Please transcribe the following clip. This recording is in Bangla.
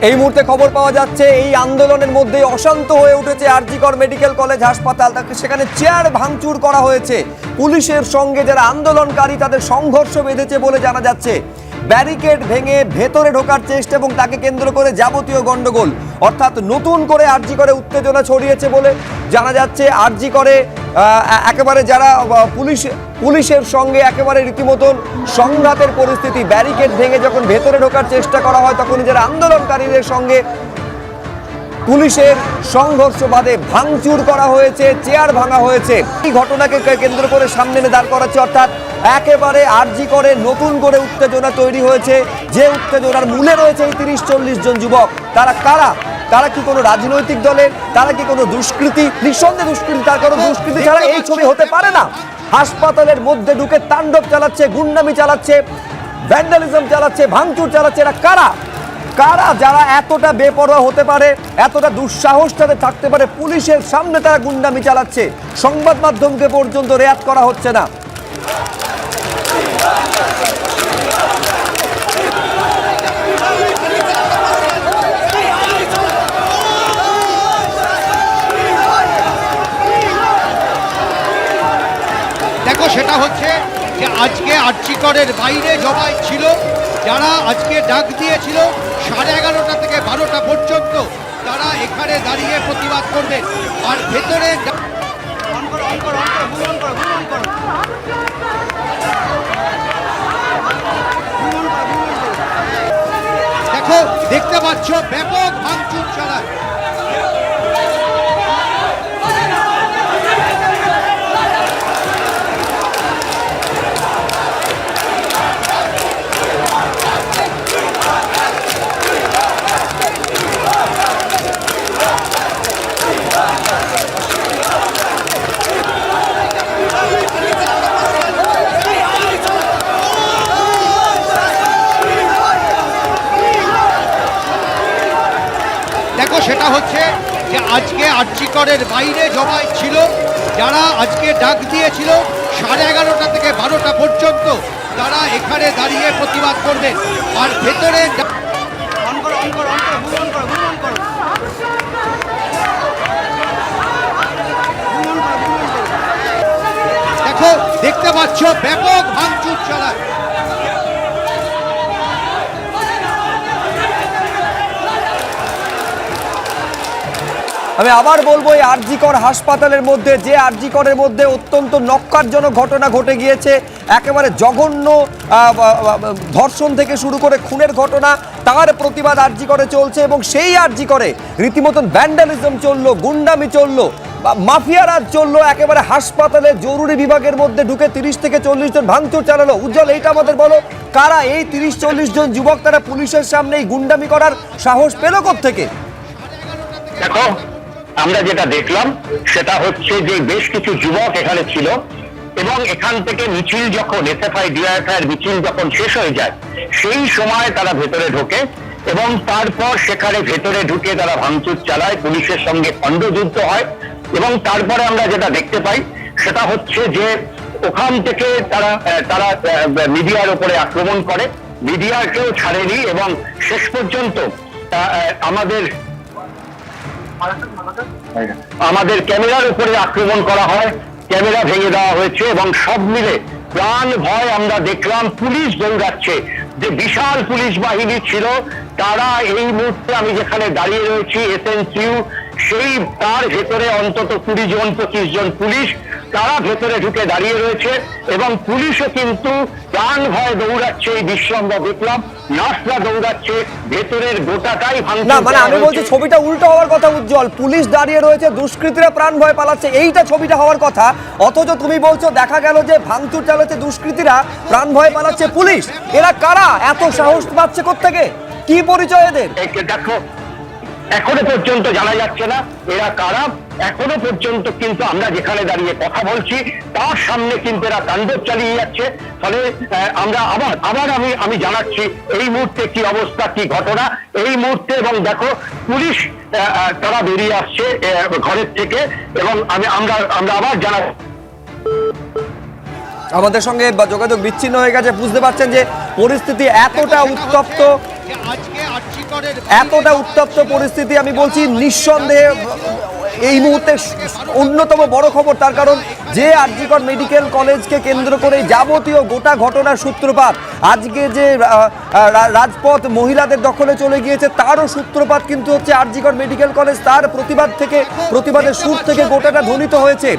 এই মুহূর্তে খবর পাওয়া যাচ্ছে এই আন্দোলনের মধ্যে অশান্ত হয়ে উঠেছে আরজিকর মেডিকেল কলেজ হাসপাতাল। তাকে সেখানে চেয়ার ভাঙচুর করা হয়েছে। পুলিশের সঙ্গে যারা আন্দোলনকারী তাদের সংঘর্ষ বেঁধেছে বলে জানা যাচ্ছে। ব্যারিকেড ভেঙে ভেতরে ঢোকার চেষ্টা এবং তাকে কেন্দ্র করে যাবতীয় গন্ডগোল, অর্থাৎ নতুন করে আরজিকরে উত্তেজনা ছড়িয়েছে বলে জানা যাচ্ছে। আরজিকরে একেবারে যারা পুলিশের সঙ্গে একেবারে রীতিমতন সংঘাতের পরিস্থিতি। ব্যারিকেড ভেঙে যখন ভেতরে ঢোকার চেষ্টা করা হয় তখন যারা আন্দোলনকারীদের সঙ্গে পুলিশের সংঘর্ষ বাদে ভাঙচুর করা হয়েছে, চেয়ার ভাঙা হয়েছে। এই ঘটনাকে কেন্দ্র করে সামনে এনে দাঁড় করাচ্ছে, অর্থাৎ একেবারে আরজিকরে নতুন করে উত্তেজনা তৈরি হয়েছে। যে উত্তেজনার মূলে রয়েছে এই 30-40 জন যুবক। তারা কারা? তারা কি কোনো রাজনৈতিক দলের? তারা কি কোনো দুষ্কৃতী? নিঃসন্দেহে দুষ্কৃতী। তার কারণ দুষ্কৃতী ছাড়া এই ছবি হতে পারে না। হাসপাতালের মধ্যে ঢুকে তাণ্ডব চালাচ্ছে, গুন্ডামি চালাচ্ছে, ভ্যান্ডালিজম চালাচ্ছে, ভাঙচুর চালাচ্ছে। এরা কারা? কারা যারা এতটা বেপরোয়া হতে পারে, এতটা দুঃসাহস তাদের থাকতে পারে? পুলিশের সামনে তারা গুন্ডামি চালাচ্ছে, সংবাদ মাধ্যমকে পর্যন্ত রেয়াত করা হচ্ছে না। দেখো, সেটা হচ্ছে যে আজকে আরজিকরের বাইরে জবাই ছিল, যারা আজকে ডাক দিয়েছিল 11:30 থেকে 12টা পর্যন্ত তারা এখানে দাঁড়িয়ে প্রতিবাদ করবে। আর ভেতরে দেখো, দেখতে পাচ্ছ ব্যাপক ভাঙচুর চালায়। দেখো, সেটা হচ্ছে যে আজকে আরজিকরের বাইরে জবাই ছিল, যারা আজকে ডাক দিয়েছিল 11:30 থেকে 12টা পর্যন্ত তারা এখানে দাঁড়িয়ে প্রতিবাদ করবে। আর ভেতরে দেখো, দেখতে পাচ্ছ ব্যাপক ভাঙচুর চালায়। আমি আবার বলবো, এই আরজিকর হাসপাতালের মধ্যে যে আরজিকরের মধ্যে অত্যন্ত নক্কারজনক ঘটনা ঘটে গিয়েছে, একেবারে জঘন্য ধর্ষণ থেকে শুরু করে খুনের ঘটনা, তার প্রতিবাদ আরজিকরে চলছে। এবং সেই আরজিকরে রীতিমতন ভ্যান্ডালিজম চললো, গুন্ডামি চললো, মাফিয়া রাজ চললো। একেবারে হাসপাতালে জরুরি বিভাগের মধ্যে ঢুকে 30 থেকে 40 জন ভাঙচুর চালালো। উজ্জ্বল, এইটা আমাদের বলো, কারা এই 30-40 জন যুবক? তারা পুলিশের সামনে এই গুন্ডামি করার সাহস পেল কোত্থেকে? দেখো, আমরা যেটা দেখলাম সেটা হচ্ছে যে বেশ কিছু যুবক এখানে ছিল এবং এখান থেকে মিছিল যখন এসএফআই ডিআইএফআই এর মিছিল যখন শেষ হয়ে যায় সেই সময় তারা ভেতরে ঢোকে এবং তারপর সেখানে ভেতরে ঢুকে তারা ভাঙচুর চালায়, পুলিশের সঙ্গে খণ্ডযুদ্ধ হয়। এবং তারপরে আমরা যেটা দেখতে পাই সেটা হচ্ছে যে ওখান থেকে তারা মিডিয়ার উপরে আক্রমণ করে, মিডিয়াকেও ছাড়েনি এবং শেষ পর্যন্ত আমাদের ক্যামেরার উপরে আক্রমণ করা হয়, ক্যামেরা ভেঙে দেওয়া হয়েছে এবং সব মিলে প্রাণ ভয় আমরা দেখলাম। পুলিশ দৌড়াচ্ছে, যে বিশাল পুলিশ বাহিনী ছিল তারা এই মুহূর্তে আমি যেখানে দাঁড়িয়ে রয়েছি এসএনসিইউ, সেই তার ভেতরে অন্তত 20 জন 25 জন পুলিশ তারা ভেতরে ঢুকে দাঁড়িয়ে রয়েছে এবং পুলিশও কিন্তু প্রাণ ভয় দৌড়াচ্ছে। এই দৃশ্য আমরা দেখলাম, নার্সরা দৌড়াচ্ছে, ভেতরের গোটাটাই ভাঙচুর। না, মানে আমি বলছি ছবিটা উল্টো হওয়ার কথা। উজ্জ্বল, পুলিশ দাঁড়িয়ে রয়েছে, দুষ্কৃতীরা প্রাণ ভয় পালাচ্ছে, এইটা ছবিটা হওয়ার কথা। অথচ তুমি বলছো দেখা গেল যে ভাঙচুর চালাচ্ছে দুষ্কৃতীরা, প্রাণ ভয় পালাচ্ছে পুলিশ। এরা কারা? এত সাহস পাচ্ছে কোত্থেকে? কি পরিচয় এদের? দেখো, এখনো পর্যন্ত জানা যাচ্ছে না এরা কারা। এখনো পর্যন্ত কিন্তু আমরা যেখানে দাঁড়িয়ে কথা বলছি তার সামনে কিন্তু এরা তাণ্ডব চালিয়ে যাচ্ছে। ফলে আমরা আবার আমি জানাচ্ছি এই মুহূর্তে কি অবস্থা, কি ঘটনা এই মুহূর্তে। এবং দেখো, পুলিশ তারা বেরিয়ে আসছে ঘরের থেকে এবং আমরা আবার জানাচ্ছি। আমাদের সঙ্গে যোগাযোগ বিচ্ছিন্ন হয়ে গেছে। বুঝতে পারছেন যে পরিস্থিতি এতটা উত্তপ্ত, যে আজকে আরজিকরের এতটা উত্তপ্ত পরিস্থিতি, আমি বলছি নিঃসন্দেহে এই মুহূর্তে অন্যতম বড় খবর, তার কারণ যে আরজিকর মেডিকেল কলেজকে কেন্দ্র করে যাবতীয় গোটা ঘটনার সূত্রপাত, আজকে যে রাজপথ মহিলাদের দখলে চলে গিয়েছে তারও সূত্রপাত কিন্তু হচ্ছে আরজিকর মেডিকেল কলেজ। তার প্রতিবাদের সুর থেকে গোটাটা ধ্বনিত হয়েছে।